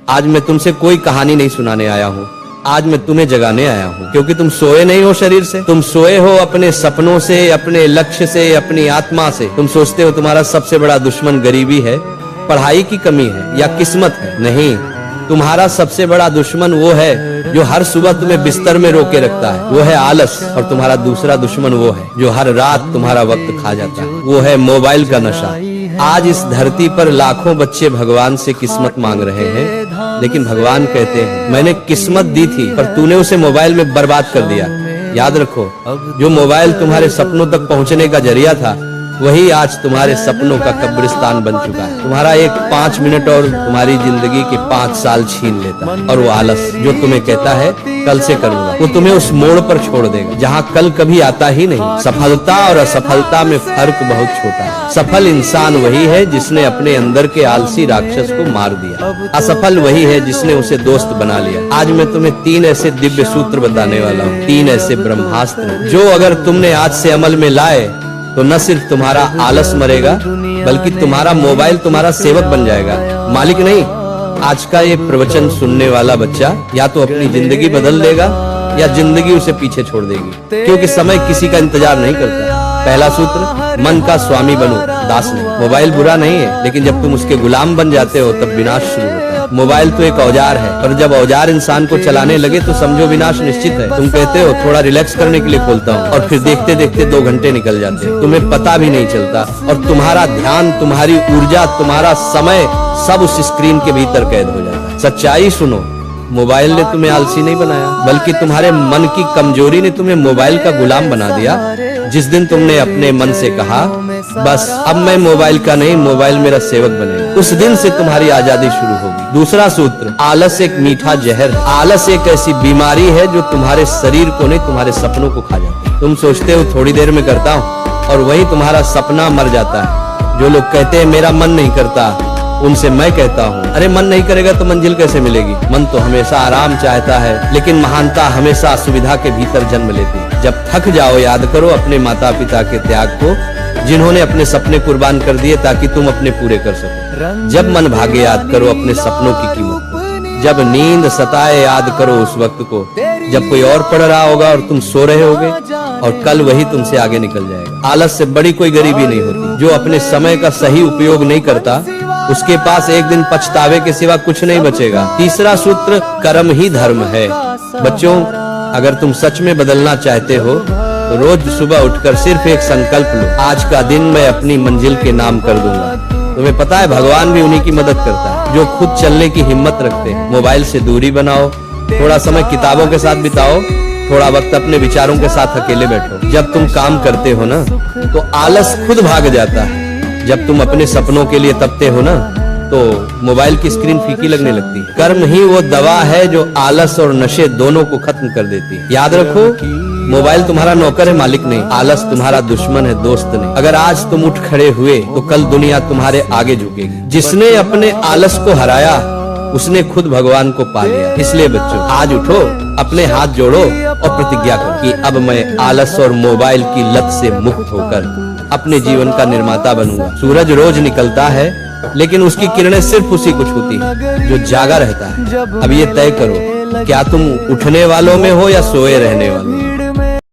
आज मैं तुमसे कोई कहानी नहीं सुनाने आया हूँ, आज मैं तुम्हें जगाने आया हूँ, क्योंकि तुम सोए नहीं हो शरीर से, तुम सोए हो अपने सपनों से, अपने लक्ष्य से, अपनी आत्मा से। तुम सोचते हो तुम्हारा सबसे बड़ा दुश्मन गरीबी है, पढ़ाई की कमी है या किस्मत है। नहीं, तुम्हारा सबसे बड़ा दुश्मन वो है जो हर सुबह तुम्हें बिस्तर में रोके रखता है, वो है आलस। और तुम्हारा दूसरा दुश्मन वो है जो हर रात तुम्हारा वक्त खा जाता है, वो है मोबाइल का नशा। आज इस धरती पर लाखों बच्चे भगवान से किस्मत मांग रहे हैं, लेकिन भगवान कहते हैं मैंने किस्मत दी थी पर तूने उसे मोबाइल में बर्बाद कर दिया। याद रखो, जो मोबाइल तुम्हारे सपनों तक पहुंचने का जरिया था, वही आज तुम्हारे सपनों का कब्रिस्तान बन चुका है। तुम्हारा एक 5 मिनट और तुम्हारी जिंदगी के 5 साल छीन लेता है। और वो आलस जो तुम्हें कहता है कल से करूंगा, वो तुम्हें उस मोड़ पर छोड़ देगा जहाँ कल कभी आता ही नहीं। सफलता और असफलता में फर्क बहुत छोटा है। सफल इंसान वही है जिसने अपने अंदर के आलसी राक्षस को मार दिया, असफल वही है जिसने उसे दोस्त बना लिया। आज मैं तुम्हें 3 ऐसे दिव्य सूत्र बताने वाला हूँ, 3 ऐसे ब्रह्मास्त्र जो अगर तुमने आज से अमल में लाए तो न सिर्फ तुम्हारा आलस मरेगा, बल्कि तुम्हारा मोबाइल तुम्हारा सेवक बन जाएगा, मालिक नहीं। आज का ये प्रवचन सुनने वाला बच्चा या तो अपनी जिंदगी बदल देगा या जिंदगी उसे पीछे छोड़ देगी, क्योंकि समय किसी का इंतजार नहीं करता। पहला सूत्र, मन का स्वामी बनो, दास नहीं। मोबाइल बुरा नहीं है, लेकिन जब तुम उसके गुलाम बन जाते हो तब विनाश शुरू होता है। मोबाइल तो एक औजार है, पर जब औजार इंसान को चलाने लगे तो समझो विनाश निश्चित है। तुम कहते हो थोड़ा रिलैक्स करने के लिए खोलता हूँ, और फिर देखते देखते 2 घंटे निकल जाते हैं, तुम्हें पता भी नहीं चलता। और तुम्हारा ध्यान, तुम्हारी ऊर्जा, तुम्हारा समय सब उस स्क्रीन के भीतर कैद हो जाता है। सच्चाई सुनो, मोबाइल ने तुम्हें आलसी नहीं बनाया, बल्कि तुम्हारे मन की कमजोरी ने तुम्हें मोबाइल का गुलाम बना दिया। जिस दिन तुमने अपने मन से कहा बस अब मैं मोबाइल का नहीं, मोबाइल मेरा सेवक बनेगा, उस दिन से तुम्हारी आजादी शुरू होगी। दूसरा सूत्र, आलस एक मीठा जहर। आलस एक ऐसी बीमारी है जो तुम्हारे शरीर को नहीं, तुम्हारे सपनों को खा जाती है। तुम सोचते हो थोड़ी देर में करता हूँ, और वही तुम्हारा सपना मर जाता है। जो लोग कहते हैं मेरा मन नहीं करता, उनसे मैं कहता हूँ अरे मन नहीं करेगा तो मंजिल कैसे मिलेगी। मन तो हमेशा आराम चाहता है, लेकिन महानता हमेशा असुविधा के भीतर जन्म लेती है। जब थक जाओ, याद करो अपने माता पिता के त्याग को, जिन्होंने अपने सपने कुर्बान कर दिए ताकि तुम अपने पूरे कर सको। जब मन भागे, याद करो अपने सपनों की कीमत को। जब नींद सताए, याद करो उस वक्त को जब कोई और पढ़ रहा होगा और तुम सो रहे होगे, और कल वही तुमसे आगे निकल जाएगा। आलस से बड़ी कोई गरीबी नहीं होती। जो अपने समय का सही उपयोग नहीं करता, उसके पास एक दिन पछतावे के सिवा कुछ नहीं बचेगा। तीसरा सूत्र, कर्म ही धर्म है। बच्चों, अगर तुम सच में बदलना चाहते हो तो रोज सुबह उठकर सिर्फ एक संकल्प लो, आज का दिन मैं अपनी मंजिल के नाम कर दूंगा। तुम्हें पता है भगवान भी उन्हीं की मदद करता है जो खुद चलने की हिम्मत रखते हैं। मोबाइल से दूरी बनाओ, थोड़ा समय किताबों के साथ बिताओ, थोड़ा वक्त अपने विचारों के साथ अकेले बैठो। जब तुम काम करते हो ना तो आलस खुद भाग जाता है। जब तुम अपने सपनों के लिए तपते हो ना तो मोबाइल की स्क्रीन फीकी लगने लगती है। कर्म ही वो दवा है जो आलस और नशे दोनों को खत्म कर देती है। याद रखो, मोबाइल तुम्हारा नौकर है, मालिक नहीं। आलस तुम्हारा दुश्मन है, दोस्त नहीं। अगर आज तुम उठ खड़े हुए तो कल दुनिया तुम्हारे आगे झुकेगी। जिसने अपने आलस को हराया उसने खुद भगवान को पा लिया। इसलिए बच्चों, आज उठो, अपने हाथ जोड़ो और प्रतिज्ञा करो कि अब मैं आलस और मोबाइल की लत से मुक्त होकर अपने जीवन का निर्माता बनूंगा। सूरज रोज निकलता है, लेकिन उसकी किरणें सिर्फ उसी को छूती है जो जागा रहता है। अब ये तय करो, क्या तुम उठने वालों में हो या सोए रहने वालों।